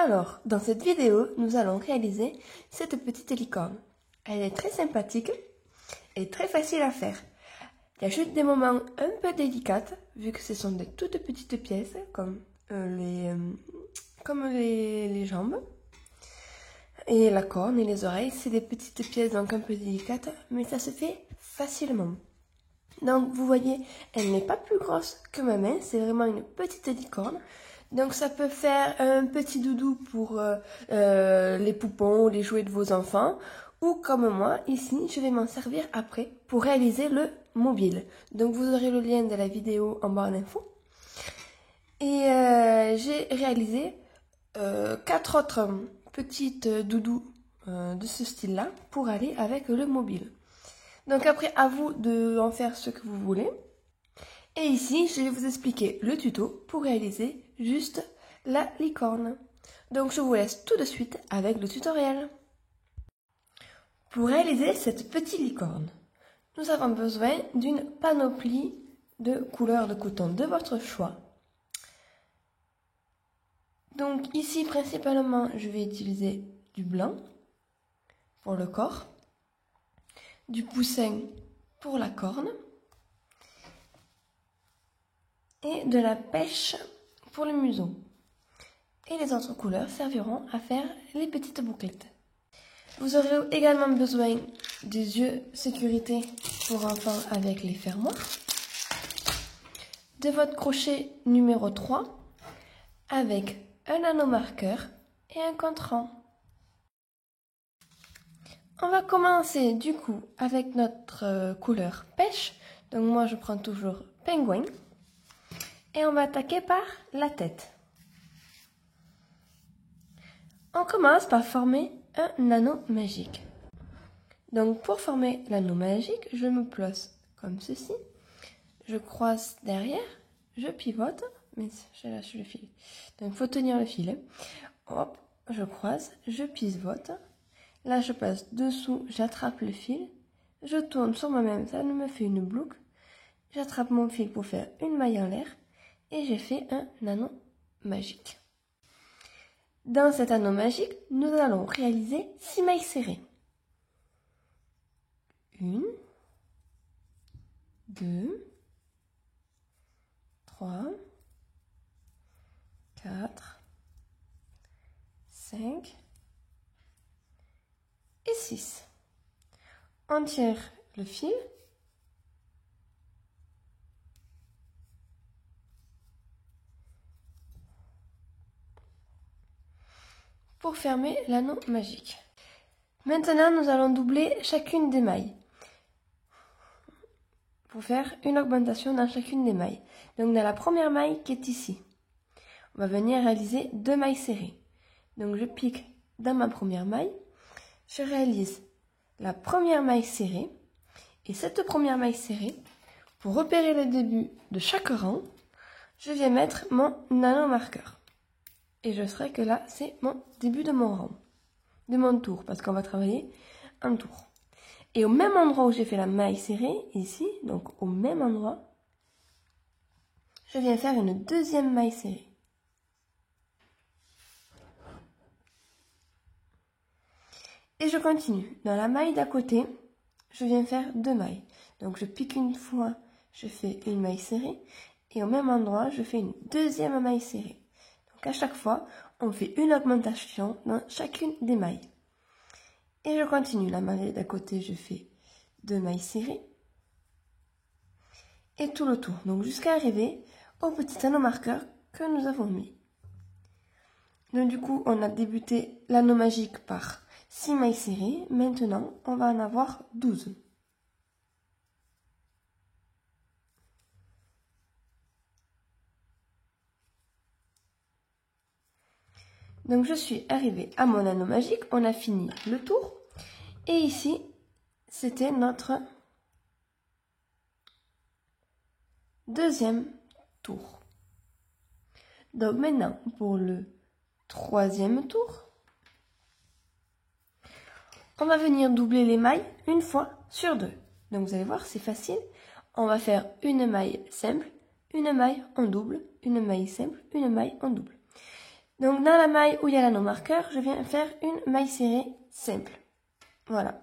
Alors, dans cette vidéo, nous allons réaliser cette petite licorne. Elle est très sympathique et très facile à faire. Il y a juste des moments un peu délicats, vu que ce sont des toutes petites pièces, comme les jambes. Et la corne et les oreilles, c'est des petites pièces donc un peu délicates, mais ça se fait facilement. Donc vous voyez, elle n'est pas plus grosse que ma main, c'est vraiment une petite licorne. Donc ça peut faire un petit doudou pour les poupons, les jouets de vos enfants. Ou comme moi, ici, je vais m'en servir après pour réaliser le mobile. Donc vous aurez le lien de la vidéo en barre d'infos. Et j'ai réalisé 4 autres petites doudous de ce style-là pour aller avec le mobile. Donc après, à vous de en faire ce que vous voulez. Et ici, je vais vous expliquer le tuto pour réaliser juste la licorne. Donc je vous laisse tout de suite avec le tutoriel. Pour réaliser cette petite licorne, nous avons besoin d'une panoplie de couleurs de coton de votre choix. Donc ici, principalement, je vais utiliser du blanc pour le corps, du poussin pour la corne et de la pêche pour le museau. Et les autres couleurs serviront à faire les petites bouclettes. Vous aurez également besoin des yeux sécurité pour enfants avec les fermoirs, de votre crochet numéro 3 avec un anneau marqueur et un contre-rang. On va commencer du coup avec notre couleur pêche. Donc moi je prends toujours pingouin. Et on va attaquer par la tête. On commence par former un anneau magique. Donc pour former l'anneau magique, je me place comme ceci. Je croise derrière, je pivote, mais j'ai lâché le fil. Donc il faut tenir le fil. Hop, je croise, je pivote. Là je passe dessous, j'attrape le fil. Je tourne sur moi-même, ça me fait une boucle. J'attrape mon fil pour faire une maille en l'air. Et j'ai fait un anneau magique. Dans cet anneau magique, nous allons réaliser 6 mailles serrées. 1, 2, 3, 4, 5 et 6. On tire le fil. Pour fermer l'anneau magique. Maintenant, nous allons doubler chacune des mailles pour faire une augmentation dans chacune des mailles. Donc, dans la première maille qui est ici, on va venir réaliser 2 mailles serrées. Donc, je pique dans ma première maille, je réalise la première maille serrée et cette première maille serrée, pour repérer le début de chaque rang, je viens mettre mon anneau marqueur. Et je saurai que là, c'est mon début de mon rang, de mon tour, parce qu'on va travailler un tour. Et au même endroit où j'ai fait la maille serrée, ici, donc au même endroit, je viens faire une deuxième maille serrée. Et je continue. Dans la maille d'à côté, je viens faire 2 mailles. Donc je pique une fois, je fais une maille serrée, et au même endroit, je fais une deuxième maille serrée. Donc à chaque fois, on fait une augmentation dans chacune des mailles. Et je continue. La maille d'à côté, je fais 2 mailles serrées. Et tout le tour. Donc jusqu'à arriver au petit anneau marqueur que nous avons mis. Donc du coup, on a débuté l'anneau magique par 6 mailles serrées. Maintenant, on va en avoir 12. Donc je suis arrivée à mon anneau magique, on a fini le tour. Et ici, c'était notre deuxième tour. Donc maintenant, pour le troisième tour, on va venir doubler les mailles une fois sur 2. Donc vous allez voir, c'est facile. On va faire une maille simple, une maille en double, une maille simple, une maille en double. Donc dans la maille où il y a l'anneau marqueur, je viens faire une maille serrée simple. Voilà,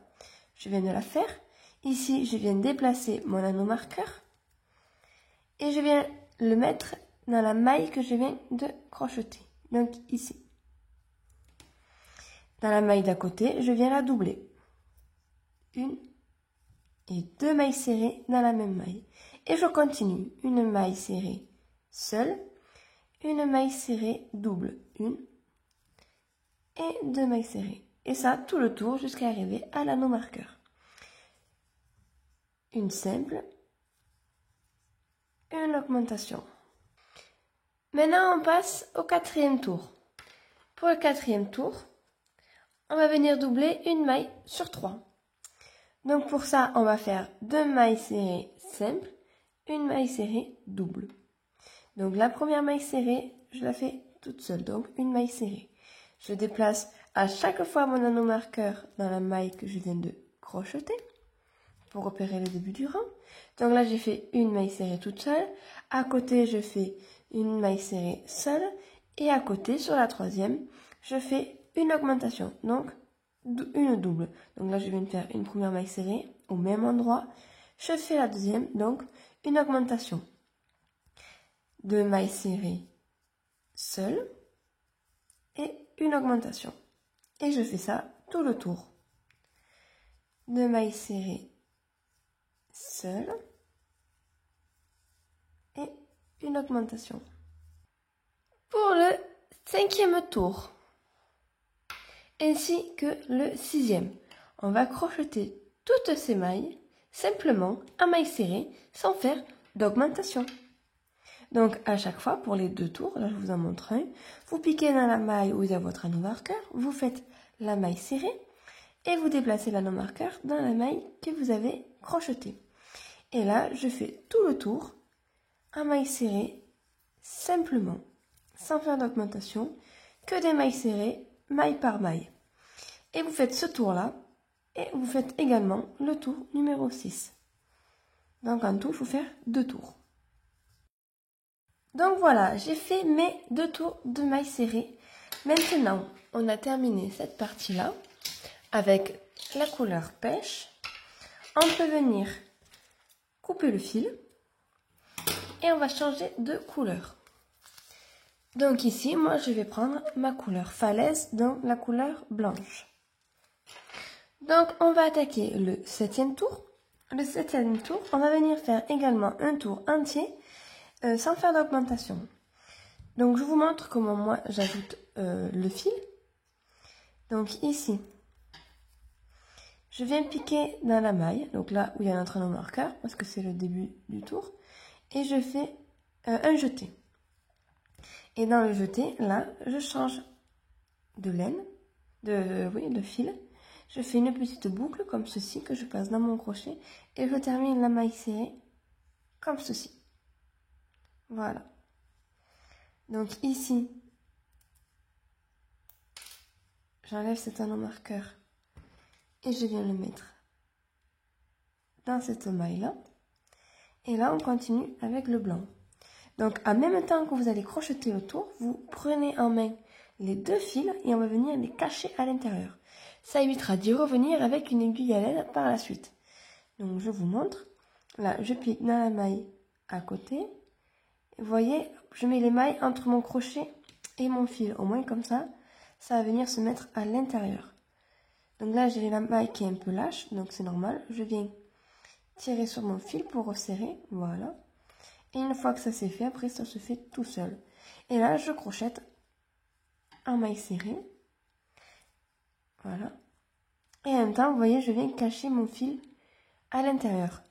je viens de la faire. Ici, je viens déplacer mon anneau marqueur et je viens le mettre dans la maille que je viens de crocheter. Donc ici. Dans la maille d'à côté, je viens la doubler. Une et deux mailles serrées dans la même maille. Et je continue. Une maille serrée seule, une maille serrée double. Une et deux mailles serrées. Et ça, tout le tour jusqu'à arriver à l'anneau marqueur. Une simple, une augmentation. Maintenant, on passe au quatrième tour. Pour le quatrième tour, on va venir doubler une maille sur 3. Donc pour ça, on va faire deux mailles serrées simples, une maille serrée double. Donc la première maille serrée, je la fais toute seule, donc une maille serrée. Je déplace à chaque fois mon anneau marqueur dans la maille que je viens de crocheter pour repérer le début du rang. Donc là, j'ai fait une maille serrée toute seule. À côté, je fais une maille serrée seule. Et à côté, sur la troisième, je fais une augmentation, donc une double. Donc là, je viens de faire une première maille serrée au même endroit. Je fais la deuxième, donc une augmentation. Deux mailles serrées seules et une augmentation. Et je fais ça tout le tour. Deux mailles serrées seules et une augmentation. Pour le cinquième tour, ainsi que le sixième, on va crocheter toutes ces mailles simplement à mailles serrées sans faire d'augmentation. Donc à chaque fois pour les deux tours, là je vous en montre un, vous piquez dans la maille où il y a votre anneau marqueur, vous faites la maille serrée et vous déplacez l'anneau marqueur dans la maille que vous avez crochetée. Et là je fais tout le tour à mailles serrées simplement, sans faire d'augmentation, que des mailles serrées, maille par maille. Et vous faites ce tour-là, et vous faites également le tour numéro 6. Donc en tout, il faut faire 2 tours. Donc voilà, j'ai fait mes 2 tours de mailles serrées. Maintenant, on a terminé cette partie-là avec la couleur pêche. On peut venir couper le fil et on va changer de couleur. Donc ici, moi je vais prendre ma couleur falaise, donc la couleur blanche. Donc on va attaquer le 7e tour. Le 7e tour, on va venir faire également un tour entier sans faire d'augmentation. Donc je vous montre comment moi j'ajoute le fil. Donc ici, je viens piquer dans la maille, donc là où il y a notre anneau marqueur, parce que c'est le début du tour, et je fais un jeté. Et dans le jeté, là, je change de laine, de fil. Je fais une petite boucle comme ceci que je passe dans mon crochet et je termine la maille serrée comme ceci. Voilà. Donc ici, j'enlève cet anneau marqueur et je viens le mettre dans cette maille-là. Et là, on continue avec le blanc. Donc, en même temps que vous allez crocheter le tour, vous prenez en main les deux fils et on va venir les cacher à l'intérieur. Ça évitera d'y revenir avec une aiguille à laine par la suite. Donc, je vous montre. Là, je pique dans la maille à côté. Vous voyez, je mets les mailles entre mon crochet et mon fil. Au moins, comme ça, ça va venir se mettre à l'intérieur. Donc là, j'ai la maille qui est un peu lâche, donc c'est normal. Je viens tirer sur mon fil pour resserrer. Voilà. Et une fois que ça c'est fait, après ça se fait tout seul. Et là, je crochette en maille serrée. Voilà. Et en même temps, vous voyez, je viens cacher mon fil à l'intérieur.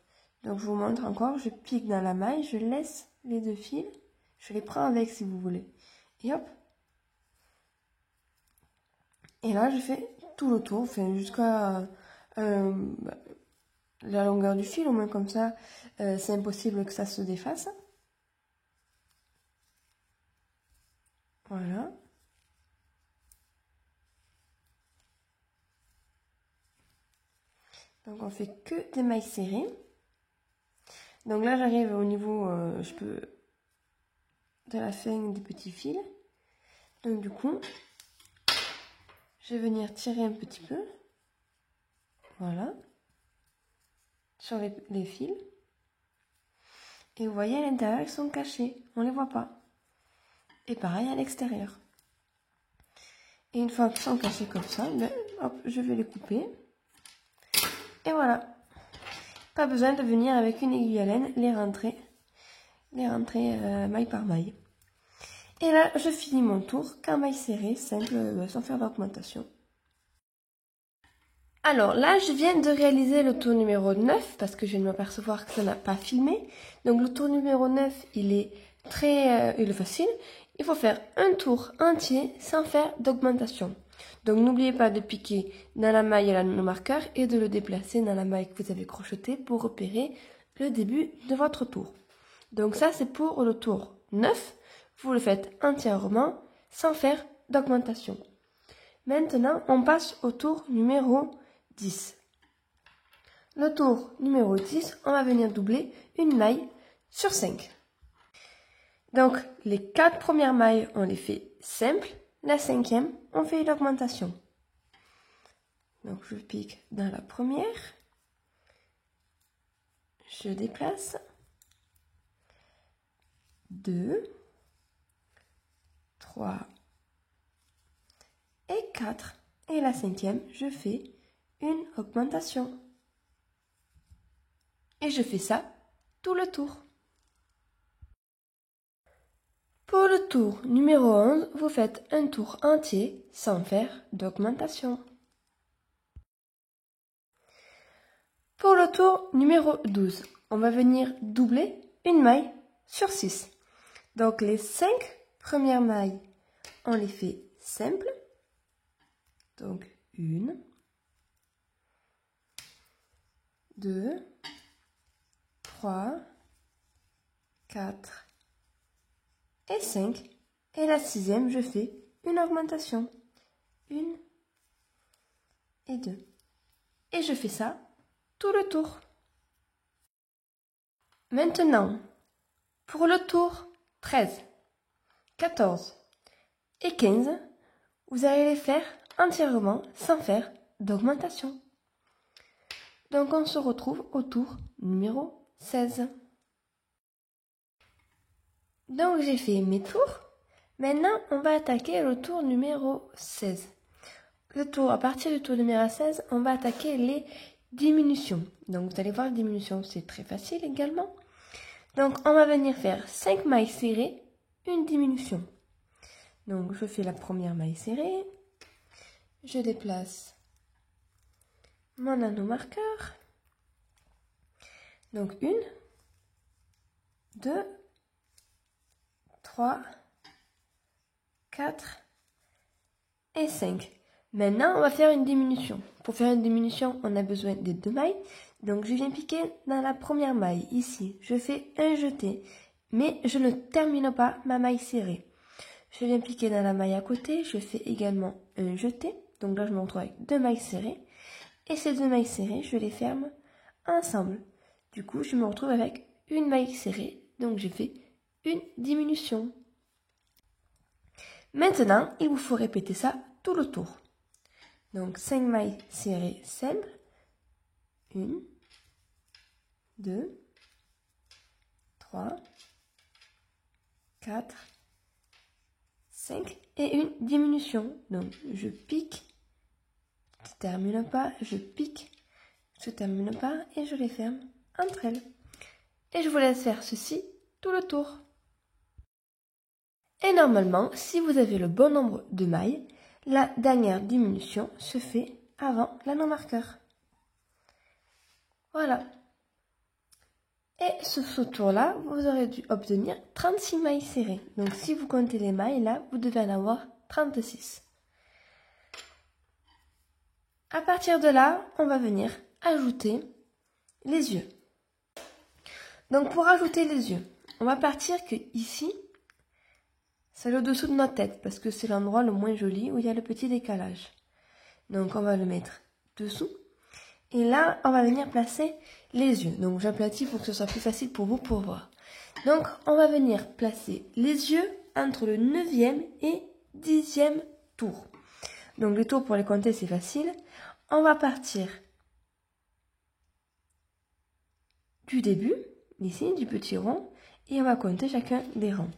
Donc, je vous montre encore, je pique dans la maille, je laisse les deux fils. Je les prends avec si vous voulez. Et hop. Et là, je fais tout le tour, jusqu'à la longueur du fil, au moins comme ça, c'est impossible que ça se défasse. Voilà. Donc on fait que des mailles serrées. Donc là j'arrive au niveau, de la fin des petits fils. Donc du coup, je vais venir tirer un petit peu. Voilà. Sur les fils. Et vous voyez, à l'intérieur, ils sont cachés. On ne les voit pas. Et pareil à l'extérieur. Et une fois qu'ils sont cachés comme ça, ben, hop, je vais les couper. Et voilà. Pas besoin de venir avec une aiguille à laine les rentrer maille par maille. Et là, je finis mon tour qu'en maille serrée, simple, sans faire d'augmentation. Alors là, je viens de réaliser le tour numéro 9 parce que je viens de m'apercevoir que ça n'a pas filmé. Donc le tour numéro 9, il est facile. Il faut faire un tour entier sans faire d'augmentation. Donc n'oubliez pas de piquer dans la maille à le marqueur et de le déplacer dans la maille que vous avez crochetée pour repérer le début de votre tour. Donc ça, c'est pour le tour 9. Vous le faites entièrement sans faire d'augmentation. Maintenant, on passe au tour numéro 10. Le tour numéro 10, on va venir doubler une maille sur 5. Donc, les 4 premières mailles, on les fait simples. La 5e, on fait l'augmentation. Donc, je pique dans la première. Je déplace. 2, 3 et 4. Et la 5e, je fais une augmentation. Et je fais ça tout le tour. Pour le tour numéro 11, vous faites un tour entier sans faire d'augmentation. Pour le tour numéro 12, on va venir doubler une maille sur 6. Donc les 5 premières mailles, on les fait simples. Donc 1, 2, 3, 4 et 5. Et la 6e, je fais une augmentation. 1 et 2. Et je fais ça tout le tour. Maintenant, pour le tour 13, 14 et 15, vous allez les faire entièrement sans faire d'augmentation. Donc on se retrouve au tour numéro 16. Donc j'ai fait mes tours. Maintenant on va attaquer le tour numéro 16. À partir du tour numéro 16, on va attaquer les diminutions. Donc vous allez voir, les diminutions c'est très facile également. Donc on va venir faire 5 mailles serrées, une diminution. Donc je fais la première maille serrée. Je déplace mon anneau marqueur. Donc 1, 2, 3, 4 et 5. Maintenant, on va faire une diminution. Pour faire une diminution, on a besoin de 2 mailles. Donc je viens piquer dans la première maille, ici. Je fais un jeté, mais je ne termine pas ma maille serrée. Je viens piquer dans la maille à côté, je fais également un jeté. Donc là, je me retrouve avec 2 mailles serrées. Et ces 2 mailles serrées, je les ferme ensemble. Du coup, je me retrouve avec une maille serrée. Donc j'ai fait une diminution. Maintenant, il vous faut répéter ça tout le tour. Donc 5 mailles serrées simples. 1, 2, 3, 4, 5 et une diminution. Donc je pique, je termine pas, je pique, je termine pas et je les ferme entre elles. Et je vous laisse faire ceci tout le tour. Et normalement, si vous avez le bon nombre de mailles, la dernière diminution se fait avant l'anneau marqueur. Voilà. Et sur ce tour-là, vous aurez dû obtenir 36 mailles serrées. Donc si vous comptez les mailles, là, vous devez en avoir 36. À partir de là, on va venir ajouter les yeux. Donc pour ajouter les yeux, on va partir que ici, c'est le dessous de notre tête parce que c'est l'endroit le moins joli où il y a le petit décalage. Donc on va le mettre dessous. Et là, on va venir placer les yeux. Donc j'aplatis pour que ce soit plus facile pour vous pour voir. Donc on va venir placer les yeux entre le 9e et 10e tour. Donc les tours pour les compter c'est facile. On va partir du début, ici, du petit rond, et on va compter chacun des rangs.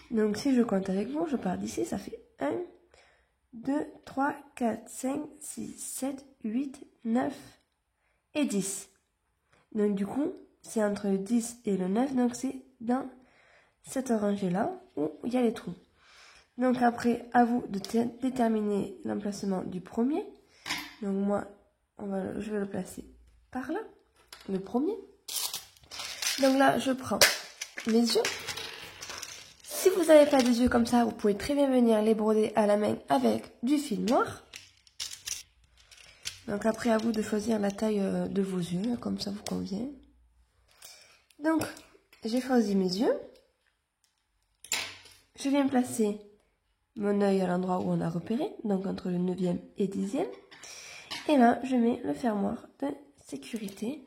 Donc si je compte avec vous, je pars d'ici, ça fait 1, 2, 3, 4, 5, 6, 7, 8, 9 et 10. Donc du coup, c'est entre le 10 et le 9, donc c'est dans cette rangée-là où il y a les trous. Donc après, à vous de déterminer l'emplacement du premier. Donc moi, je vais le placer par là, le premier. Donc là, je prends mes yeux. Si vous n'avez pas des yeux comme ça, vous pouvez très bien venir les broder à la main avec du fil noir. Donc après, à vous de choisir la taille de vos yeux, comme ça vous convient. Donc, j'ai choisi mes yeux. Je viens placer mon œil à l'endroit où on a repéré, donc entre le 9e et 10e. Et là, je mets le fermoir de sécurité.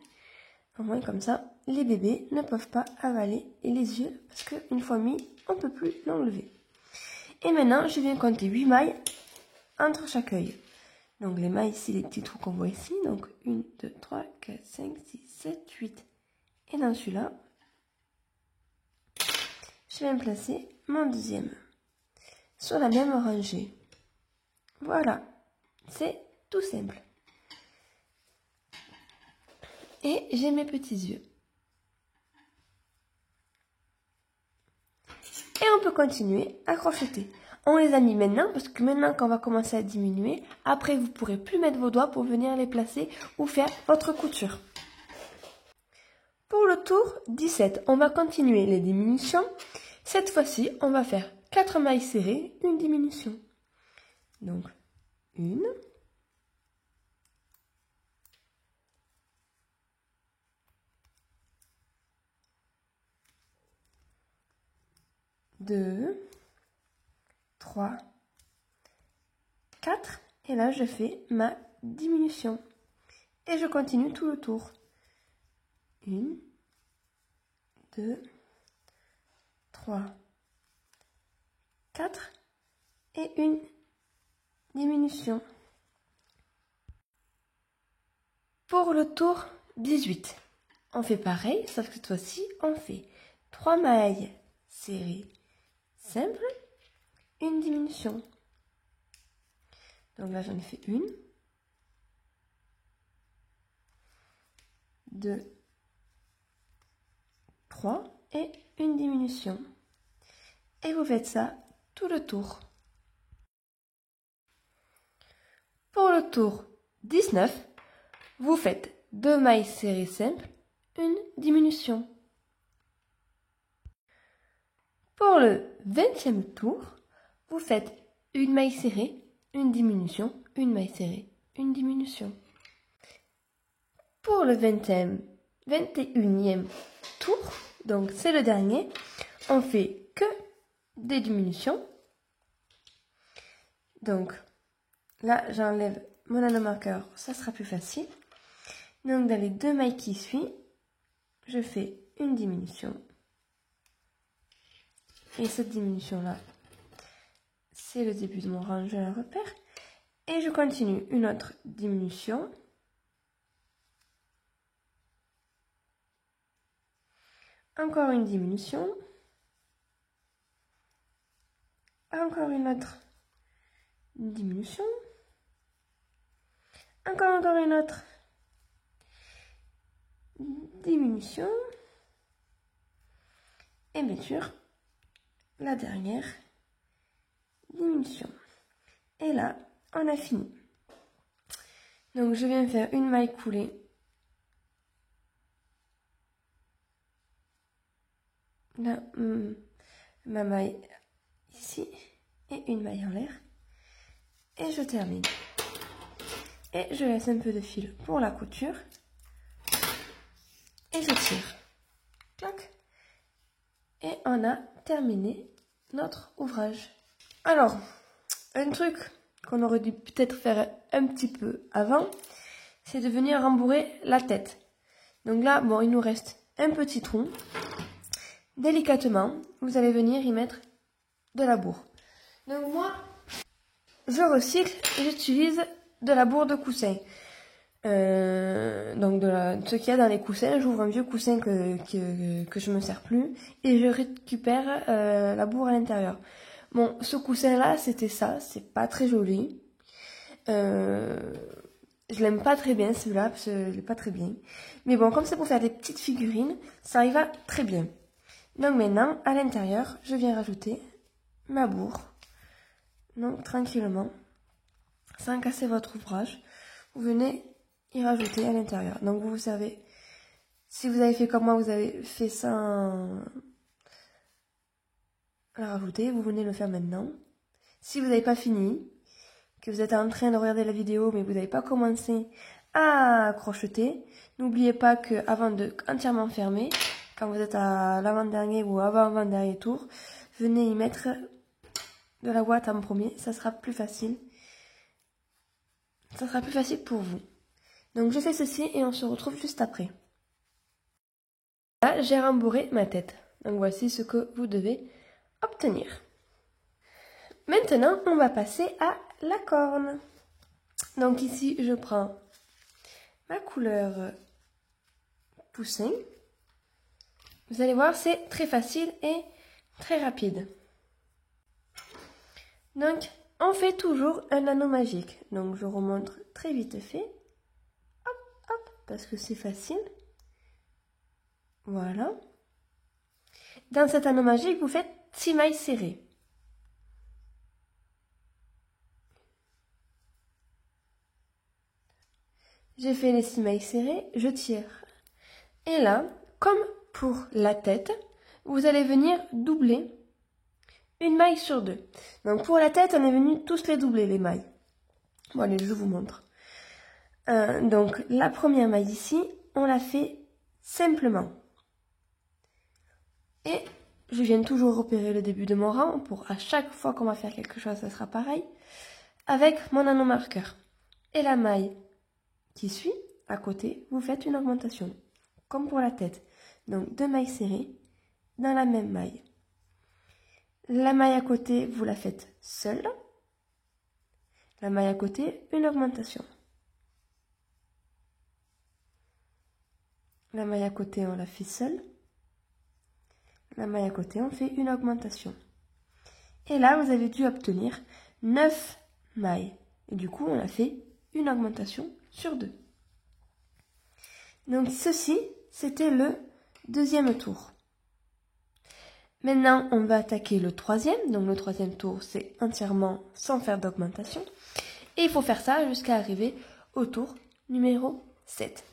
Au moins comme ça, les bébés ne peuvent pas avaler les yeux parce qu'une fois mis, on ne peut plus l'enlever. Et maintenant, je viens compter 8 mailles entre chaque œil. Donc les mailles, c'est les petits trous qu'on voit ici. Donc 1, 2, 3, 4, 5, 6, 7, 8. Et dans celui-là, je viens placer mon deuxième sur la même rangée. Voilà, c'est tout simple. Et j'ai mes petits yeux. Et on peut continuer à crocheter. On les a mis maintenant parce que maintenant qu'on va commencer à diminuer, après vous pourrez plus mettre vos doigts pour venir les placer ou faire votre couture. Pour le tour 17, on va continuer les diminutions. Cette fois-ci, on va faire 4 mailles serrées, une diminution. Donc, 1, 2, 3, 4. Et là, je fais ma diminution. Et je continue tout le tour. 1, 2, 3, 4 et une diminution. Pour le tour 18, on fait pareil, sauf que cette fois-ci, on fait 3 mailles serrées simples, une diminution. Donc là, j'en ai fait une, 2, 3 et une diminution. Et vous faites ça tout le tour. Pour le tour 19, vous faites 2 mailles serrées simples, une diminution. Pour le 20e tour, vous faites une maille serrée, une diminution, une maille serrée, une diminution. Pour le 21e tour, donc c'est le dernier, on fait que des diminutions. Donc là, j'enlève mon nanomarqueur, ça sera plus facile. Donc dans les 2 mailles qui suivent, je fais une diminution. Et cette diminution-là, c'est le début de mon rang, je la repère. Et je continue une autre diminution. Encore une diminution. Encore une autre diminution. Encore une autre diminution. Et bien sûr, la dernière diminution. Et là, on a fini. Donc, je viens faire une maille coulée. Là, ma maille ici. Et une maille en l'air. Et je termine. Et je laisse un peu de fil pour la couture. Et je tire. Clac. Et on a terminé notre ouvrage. Alors, un truc qu'on aurait dû peut-être faire un petit peu avant, c'est de venir rembourrer la tête. Donc là, bon, il nous reste un petit trou. Délicatement, vous allez venir y mettre de la bourre. Donc moi, je recycle et j'utilise de la bourre de coussin. Donc ce qu'il y a dans les coussins, j'ouvre un vieux coussin que je me sers plus et je récupère la bourre à l'intérieur. Bon, ce coussin là, c'était ça, c'est pas très joli. Je l'aime pas très bien celui-là, parce que je l'ai pas très bien. Mais bon, comme c'est pour faire des petites figurines, ça y va très bien. Donc maintenant, à l'intérieur, je viens rajouter ma bourre. Donc tranquillement, sans casser votre ouvrage, vous venez y rajouter à l'intérieur. Donc vous savez, si vous avez fait comme moi, vous avez fait sans la rajouter, vous venez le faire maintenant. Si vous n'avez pas fini, que vous êtes en train de regarder la vidéo mais vous n'avez pas commencé à crocheter, n'oubliez pas que avant de entièrement fermer, quand vous êtes à l'avant-dernier ou avant-avant-dernier tour, venez y mettre de la ouate en premier, ça sera plus facile. Ça sera plus facile pour vous. Donc je fais ceci et on se retrouve juste après. Là, j'ai rembourré ma tête. Donc voici ce que vous devez obtenir. Maintenant, on va passer à la corne. Donc ici, je prends ma couleur poussin. Vous allez voir, c'est très facile et très rapide. Donc, on fait toujours un anneau magique. Donc, je remonte très vite fait. Hop, hop, parce que c'est facile. Voilà. Dans cet anneau magique, vous faites 6 mailles serrées. J'ai fait les 6 mailles serrées, je tire. Et là, comme pour la tête, vous allez venir doubler une maille sur deux. Donc pour la tête, on est venu tous les doubler, les mailles. Bon allez, je vous montre. Donc la première maille ici, on la fait simplement. Et je viens toujours repérer le début de mon rang pour à chaque fois qu'on va faire quelque chose, ça sera pareil. Avec mon anneau marqueur. Et la maille qui suit, à côté, vous faites une augmentation. Comme pour la tête. Donc 2 mailles serrées dans la même maille. La maille à côté, vous la faites seule. La maille à côté, une augmentation. La maille à côté, on la fait seule. La maille à côté, on fait une augmentation. Et là, vous avez dû obtenir 9 mailles. Et du coup, on a fait une augmentation sur 2. Donc ceci, c'était le deuxième tour. Maintenant, on va attaquer le troisième. Donc le troisième tour, c'est entièrement sans faire d'augmentation. Et il faut faire ça jusqu'à arriver au tour numéro 7.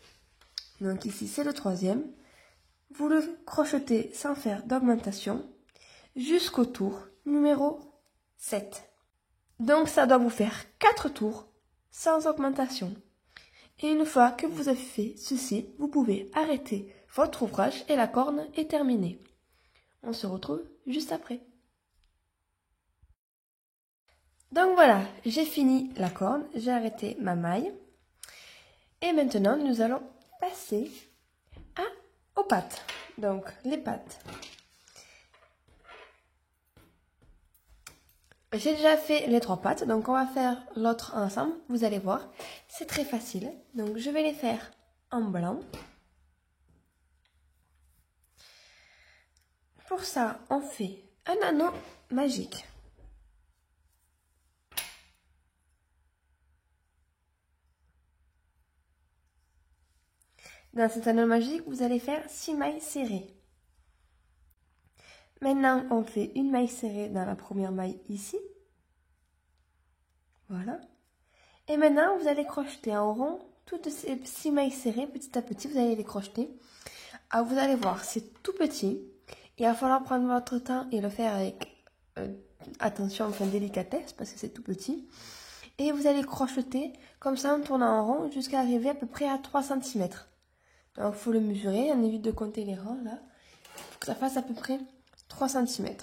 Donc ici, c'est le troisième. Vous le crochetez sans faire d'augmentation jusqu'au tour numéro 7. Donc ça doit vous faire 4 tours sans augmentation. Et une fois que vous avez fait ceci, vous pouvez arrêter votre ouvrage et la corne est terminée. On se retrouve juste après. Donc voilà, j'ai fini la corne, j'ai arrêté ma maille. Et maintenant, nous allons passer aux pattes. Donc, les pattes. J'ai déjà fait les 3 pattes, donc on va faire l'autre ensemble. Vous allez voir, c'est très facile. Donc, je vais les faire en blanc. Pour ça, on fait un anneau magique. Dans cet anneau magique, vous allez faire 6 mailles serrées. Maintenant, on fait une maille serrée dans la première maille ici. Voilà. Et maintenant, vous allez crocheter en rond toutes ces 6 mailles serrées, petit à petit, vous allez les crocheter. Alors, vous allez voir, c'est tout petit. Il va falloir prendre votre temps et le faire avec attention, enfin délicatesse, parce que c'est tout petit. Et vous allez crocheter comme ça en tournant en rond jusqu'à arriver à peu près à 3 cm. Donc, il faut le mesurer, on évite de compter les rangs là. Il faut que ça fasse à peu près 3 cm.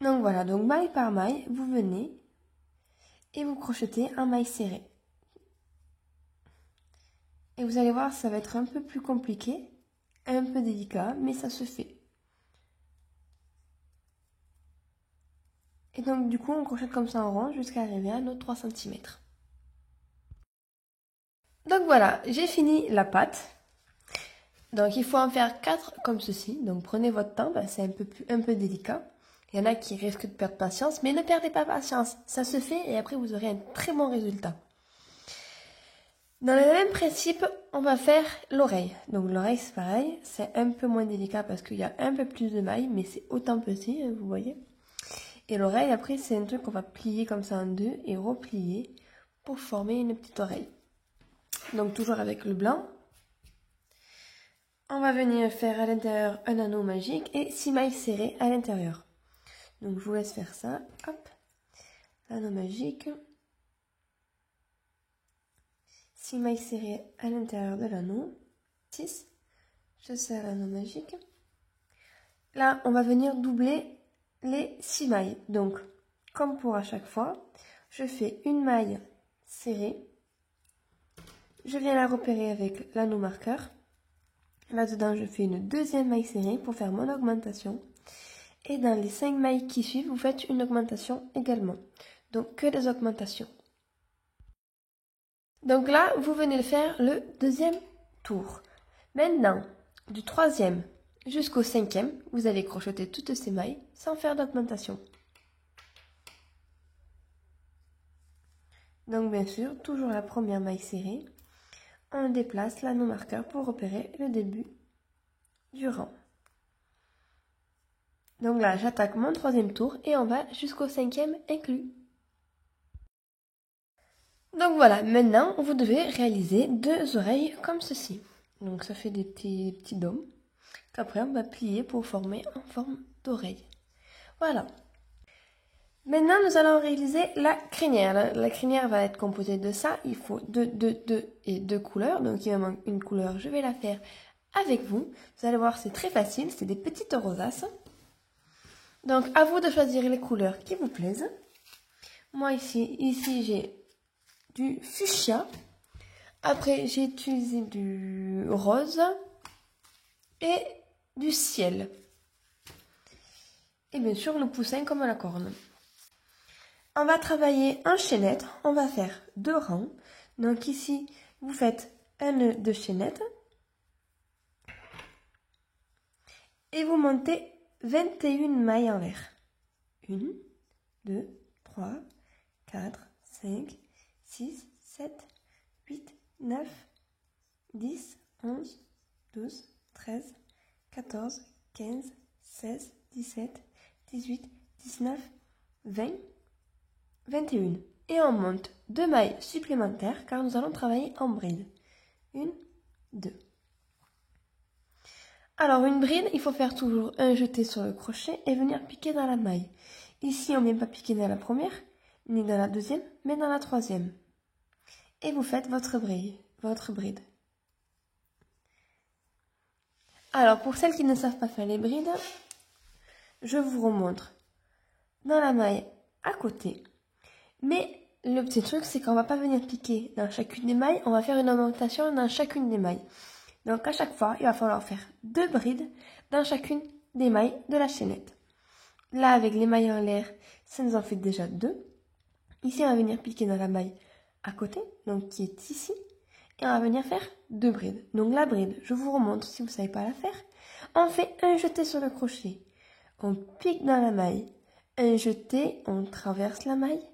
Donc voilà, donc maille par maille, vous venez et vous crochetez en maille serrée. Et vous allez voir, ça va être un peu plus compliqué, un peu délicat, mais ça se fait. Et donc du coup on crochette comme ça en rond jusqu'à arriver à nos 3 cm. Donc voilà, j'ai fini la patte. Donc il faut en faire 4 comme ceci. Donc prenez votre temps, c'est un peu délicat. Il y en a qui risquent de perdre patience, mais ne perdez pas patience. Ça se fait et après vous aurez un très bon résultat. Dans le même principe, on va faire l'oreille. Donc l'oreille c'est pareil, c'est un peu moins délicat parce qu'il y a un peu plus de mailles, mais c'est autant petit, vous voyez. Et l'oreille après c'est un truc qu'on va plier comme ça en deux et replier pour former une petite oreille. Donc toujours avec le blanc. On va venir faire à l'intérieur un anneau magique et 6 mailles serrées à l'intérieur. Donc je vous laisse faire ça. Hop, l'anneau magique. 6 mailles serrées à l'intérieur de l'anneau. 6. Je serre l'anneau magique. Là, on va venir doubler les 6 mailles. Donc, comme pour à chaque fois, je fais une maille serrée. Je viens la repérer avec l'anneau marqueur. Là-dedans, je fais une deuxième maille serrée pour faire mon augmentation. Et dans les 5 mailles qui suivent, vous faites une augmentation également. Donc, que des augmentations. Donc là, vous venez de faire le deuxième tour. Maintenant, du 3e jusqu'au 5e, vous allez crocheter toutes ces mailles sans faire d'augmentation. Donc bien sûr, toujours la première maille serrée. On déplace l'anneau marqueur pour repérer le début du rang. Donc là, j'attaque mon 3e tour et on va jusqu'au 5e inclus. Donc voilà, maintenant, vous devez réaliser 2 oreilles comme ceci. Donc ça fait des petits dômes qu'après on va plier pour former en forme d'oreille. Voilà. Maintenant, nous allons réaliser la crinière. La crinière va être composée de ça. Il faut 2 couleurs. Donc il me manque une couleur, je vais la faire avec vous. Vous allez voir, c'est très facile, c'est des petites rosaces. Donc à vous de choisir les couleurs qui vous plaisent. Moi ici j'ai du fuchsia. Après j'ai utilisé du rose et du ciel. Et bien sûr le poussin comme la corne. On va travailler en chaînette. On va faire 2 rangs. Donc ici vous faites un nœud de chaînette. Et vous montez 21 mailles en l'air. 1, 2, 3, 4, 5, 6, 7, 8, 9, 10, 11, 12, 13, 14, 15, 16, 17, 18, 19, 20, 21. Et on monte 2 mailles supplémentaires car nous allons travailler en bride. 1, 2. Alors une bride, il faut faire toujours un jeté sur le crochet et venir piquer dans la maille. Ici, on ne vient pas piquer dans la première, ni dans la deuxième, mais dans la 3e. Et vous faites votre bride. Alors pour celles qui ne savent pas faire les brides, je vous remontre dans la maille à côté. Mais le petit truc, c'est qu'on ne va pas venir piquer dans chacune des mailles, on va faire une augmentation dans chacune des mailles. Donc à chaque fois, il va falloir faire 2 brides dans chacune des mailles de la chaînette. Là, avec les mailles en l'air, ça nous en fait déjà 2. Ici, on va venir piquer dans la maille à côté, donc qui est ici. Et on va venir faire 2 brides. Donc la bride, je vous remontre si vous ne savez pas la faire. On fait un jeté sur le crochet. On pique dans la maille. Un jeté, on traverse la maille.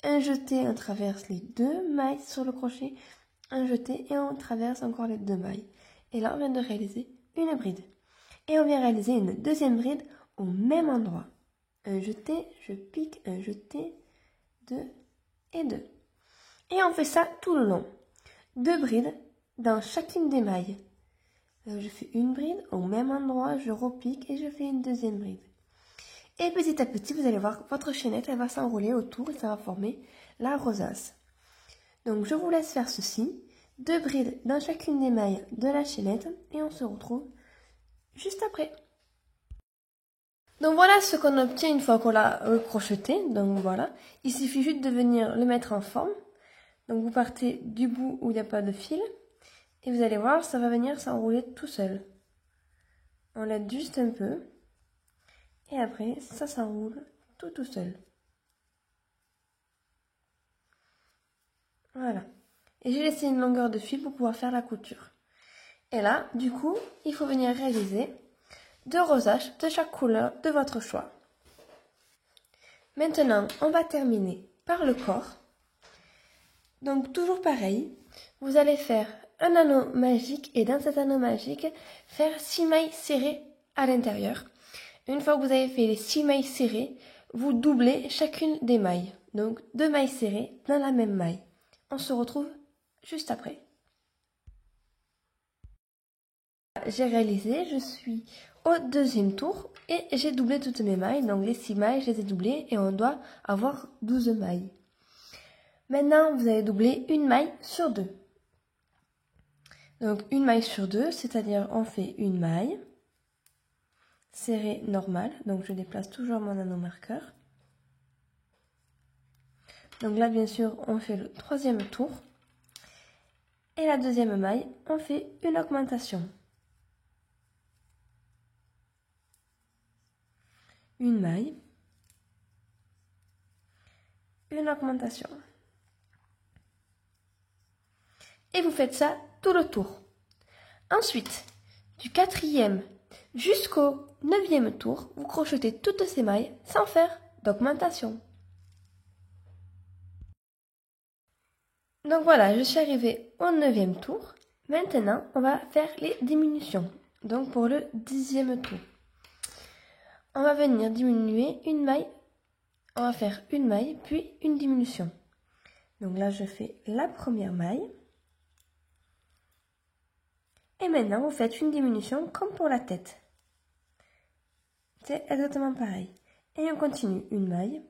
Un jeté, on traverse les 2 mailles sur le crochet. Un jeté et on traverse encore les 2 mailles. Et là, on vient de réaliser une bride. Et on vient réaliser une deuxième bride au même endroit. Un jeté, je pique, un jeté, 2 et 2. Et on fait ça tout le long. 2 brides dans chacune des mailles. Alors, je fais une bride au même endroit, je repique et je fais une deuxième bride. Et petit à petit, vous allez voir que votre chaînette, elle va s'enrouler autour et ça va former la rosace. Donc, je vous laisse faire ceci. 2 brides dans chacune des mailles de la chaînette et on se retrouve juste après. Donc voilà ce qu'on obtient une fois qu'on l'a crocheté. Donc voilà, il suffit juste de venir le mettre en forme. Donc vous partez du bout où il n'y a pas de fil et vous allez voir, ça va venir s'enrouler tout seul. On l'aide juste un peu et après ça s'enroule tout seul. Voilà. Et j'ai laissé une longueur de fil pour pouvoir faire la couture. Et là, du coup, il faut venir réaliser 2 rosages de chaque couleur de votre choix. Maintenant, on va terminer par le corps. Donc, toujours pareil, vous allez faire un anneau magique et dans cet anneau magique, faire 6 mailles serrées à l'intérieur. Une fois que vous avez fait les 6 mailles serrées, vous doublez chacune des mailles. Donc, 2 mailles serrées dans la même maille. On se retrouve juste après. J'ai réalisé, je suis au 2e tour et j'ai doublé toutes mes mailles. Donc les 6 mailles, je les ai doublées et on doit avoir 12 mailles. Maintenant, vous allez doubler une maille sur 2. Donc une maille sur 2, c'est-à-dire on fait une maille serrée normale. Donc je déplace toujours mon anneau marqueur. Donc là, bien sûr, on fait le 3e tour. Et la 2e maille, on fait une augmentation. Une maille, une augmentation. Et vous faites ça tout le tour. Ensuite, du 4e jusqu'au 9e tour, vous crochetez toutes ces mailles sans faire d'augmentation. Donc voilà, je suis arrivée au 9e tour. Maintenant, on va faire les diminutions. Donc pour le 10e tour, on va venir diminuer une maille. On va faire une maille, puis une diminution. Donc là, je fais la première maille. Et maintenant, vous faites une diminution comme pour la tête. C'est exactement pareil. Et on continue une maille,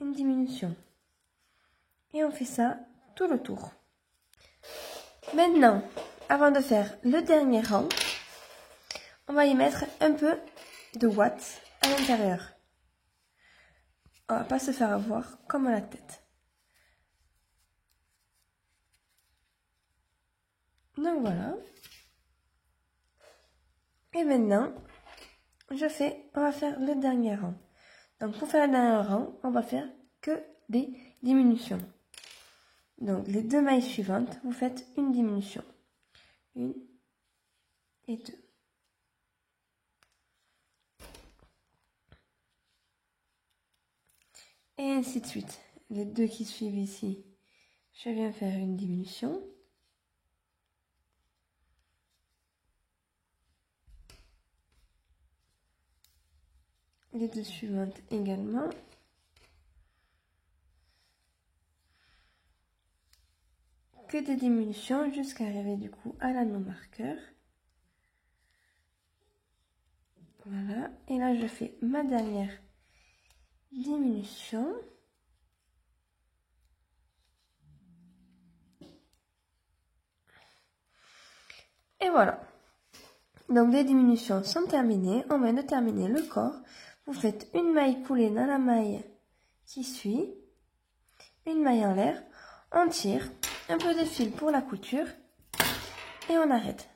une diminution. Et on fait ça tout le tour. Maintenant, avant de faire le dernier rang, on va y mettre un peu de watts à l'intérieur. On va pas se faire avoir comme à la tête. Donc voilà. Et maintenant, on va faire le dernier rang. Donc pour faire le dernier rang, on va faire que des diminutions. Donc les 2 mailles suivantes, vous faites une diminution. 1 et 2. Et ainsi de suite. Les 2 qui suivent ici, je viens faire une diminution. Les 2 suivantes également. Que des diminutions jusqu'à arriver du coup à l'anneau marqueur. Voilà. Et là, je fais ma dernière diminution. Et voilà. Donc les diminutions sont terminées. On vient de terminer le corps. Vous faites une maille coulée dans la maille qui suit. Une maille en l'air. On tire. Un peu de fil pour la couture. Et on arrête.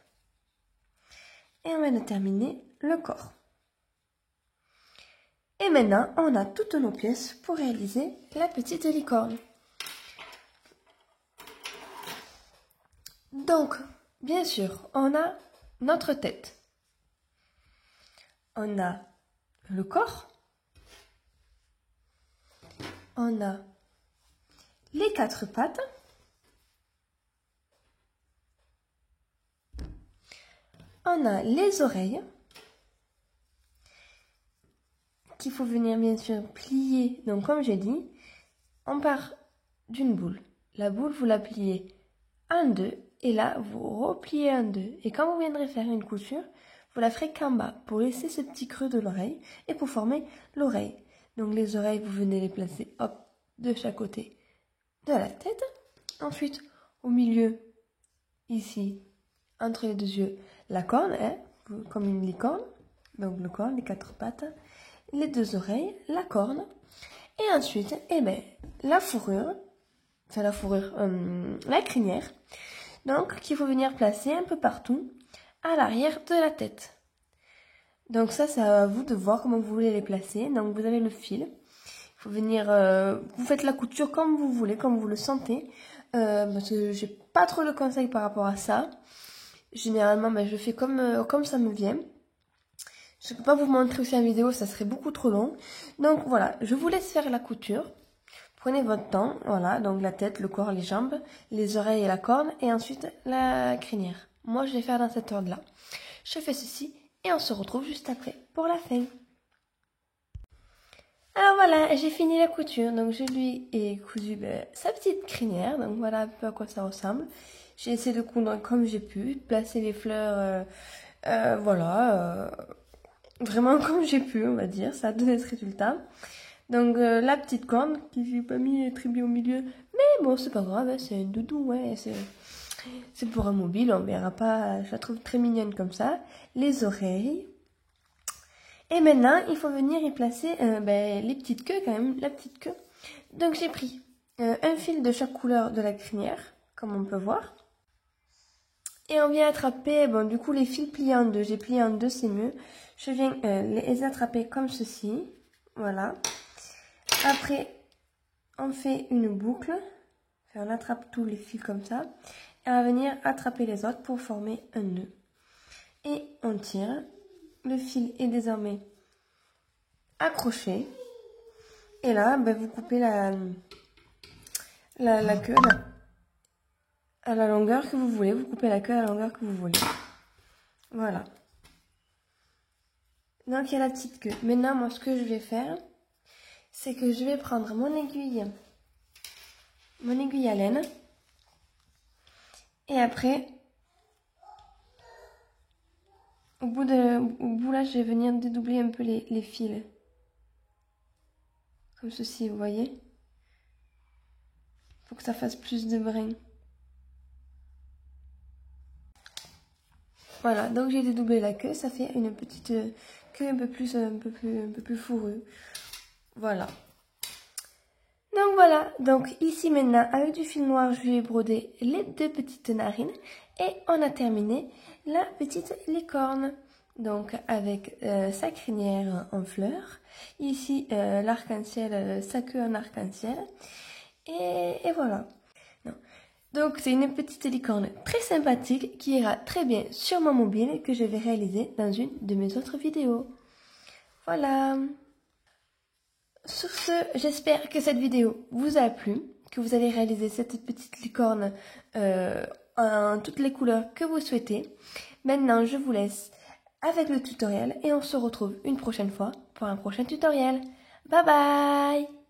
Et on vient de terminer le corps. Et maintenant, on a toutes nos pièces pour réaliser la petite licorne. Donc, bien sûr, on a notre tête. On a le corps. On a les 4 pattes. On a les oreilles. Qu'il faut venir bien sûr plier. Donc comme j'ai dit, on part d'une boule. La boule, vous la pliez en 2 et là, vous repliez en 2. Et quand vous viendrez faire une couture, vous la ferez qu'en bas pour laisser ce petit creux de l'oreille et pour former l'oreille. Donc les oreilles, vous venez les placer, hop, de chaque côté de la tête. Ensuite, au milieu, ici, entre les 2 yeux, la corne, hein, comme une licorne. Donc le corps, les 4 pattes. Les 2 oreilles, la corne, et ensuite, la fourrure, la crinière, donc qu'il faut venir placer un peu partout à l'arrière de la tête. Donc ça, c'est à vous de voir comment vous voulez les placer. Donc vous avez le fil, il Faut venir, vous faites la couture comme vous voulez, comme vous le sentez. Parce que j'ai pas trop de conseils par rapport à ça. Généralement, je fais comme ça me vient. Je peux pas vous montrer aussi en vidéo, ça serait beaucoup trop long. Donc voilà, je vous laisse faire la couture. Prenez votre temps, voilà, donc la tête, le corps, les jambes, les oreilles et la corne, et ensuite la crinière. Moi, je vais faire dans cet ordre-là. Je fais ceci, et on se retrouve juste après pour la fin. Alors voilà, j'ai fini la couture, donc je lui ai cousu sa petite crinière, donc voilà un peu à quoi ça ressemble. J'ai essayé de coudre comme j'ai pu, placer les fleurs, vraiment comme j'ai pu, on va dire, ça a donné ce résultat. Donc la petite corne, qui j'ai pas mis très bien au milieu, mais bon c'est pas grave, hein, c'est un doudou, ouais, c'est pour un mobile, on verra pas, je la trouve très mignonne comme ça. Les oreilles. Et maintenant, il faut venir y placer les petites queues quand même, la petite queue. Donc j'ai pris un fil de chaque couleur de la crinière, comme on peut voir. Et on vient attraper, bon du coup les fils pliés en deux, j'ai plié en deux, c'est mieux. Je viens les attraper comme ceci, voilà. Après, on fait une boucle, on attrape tous les fils comme ça. Et on va venir attraper les autres pour former un nœud. Et on tire. Le fil est désormais accroché. Et là, vous coupez la queue là, à la longueur que vous voulez. Vous coupez la queue à la longueur que vous voulez. Voilà. Donc, il y a la petite queue. Maintenant, moi, ce que je vais faire, c'est que je vais prendre mon aiguille à laine. Et après, au bout là, je vais venir dédoubler un peu les fils. Comme ceci, vous voyez. Faut que ça fasse plus de brins. Voilà, donc j'ai dédoublé la queue, ça fait une petite queue un peu plus fourrue. Voilà. Donc voilà, donc ici maintenant, avec du fil noir, je vais broder les deux petites narines. Et on a terminé la petite licorne. Donc avec sa crinière en fleurs. Ici, l'arc-en-ciel, sa queue en arc-en-ciel. Et voilà. Non. Donc c'est une petite licorne très sympathique qui ira très bien sur mon mobile que je vais réaliser dans une de mes autres vidéos. Voilà. Sur ce, j'espère que cette vidéo vous a plu, que vous avez réalisé cette petite licorne en toutes les couleurs que vous souhaitez. Maintenant, je vous laisse avec le tutoriel et on se retrouve une prochaine fois pour un prochain tutoriel. Bye bye!